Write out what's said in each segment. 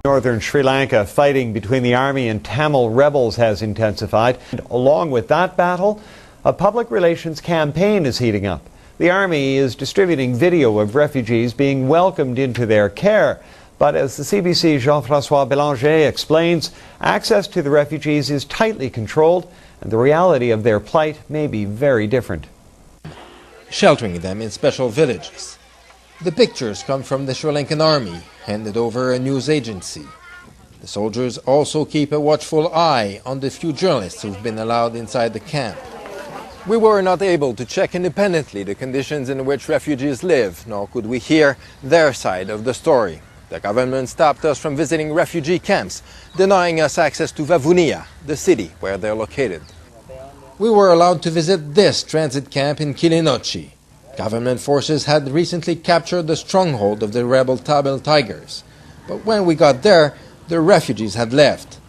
Northern Sri Lanka, fighting between the army and Tamil rebels has intensified. And along with that battle, a public relations campaign is heating up. The army is distributing video of refugees being welcomed into their care. But as the CBC's Jean-François Bélanger explains, access to the refugees is tightly controlled, and the reality of their plight may be very different. Sheltering them in special villages. The pictures come from the Sri Lankan army, handed over a news agency. The soldiers also keep a watchful eye on the few journalists who've been allowed inside the camp. We were not able to check independently the conditions in which refugees live, nor could we hear their side of the story. The government stopped us from visiting refugee camps, denying us access to Vavunia, the city where they're located. We were allowed to visit this transit camp in Kilometres. Government forces had recently captured the stronghold of the rebel Tamil Tigers. But when we got there, the refugees had left.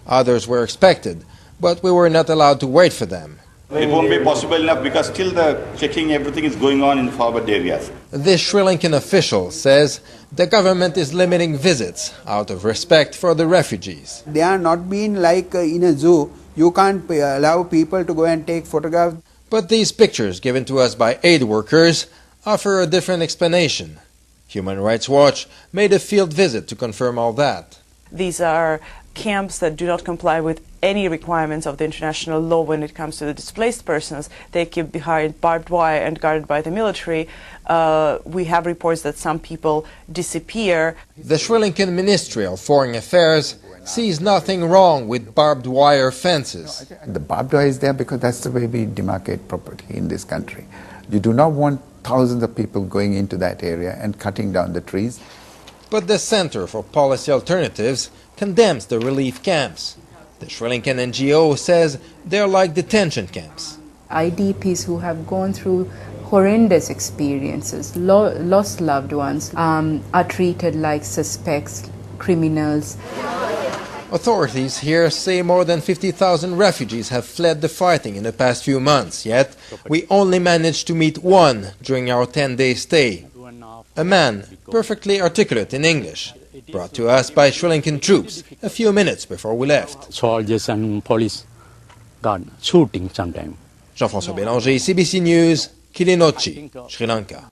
Others were expected, but we were not allowed to wait for them. It won't be possible enough because still the checking, everything is going on in forward areas. This Sri Lankan official says the government is limiting visits out of respect for the refugees. They are not being like in a zoo. You can't allow people to go and take photographs. But these pictures given to us by aid workers offer a different explanation. Human Rights Watch made a field visit to confirm all that. These are camps that do not comply with any requirements of the international law when it comes to the displaced persons. They keep behind barbed wire and guarded by the military. We have reports that some people disappear. The Sri Lankan Ministry of Foreign Affairs sees nothing wrong with barbed wire fences. The barbed wire is there because that's the way we demarcate property in this country. You do not want thousands of people going into that area and cutting down the trees. But the Center for Policy Alternatives condemns the relief camps. The Sri Lankan NGO says they're like detention camps. IDPs who have gone through horrendous experiences, lost loved ones, are treated like suspects, criminals. Authorities here say more than 50,000 refugees have fled the fighting in the past few months, yet we only managed to meet one during our 10-day stay. A man, perfectly articulate in English, brought to us by Sri Lankan troops a few minutes before we left. Soldiers and police guard shooting sometimes. Jean-François Bélanger, CBC News, Kilometres, Sri Lanka.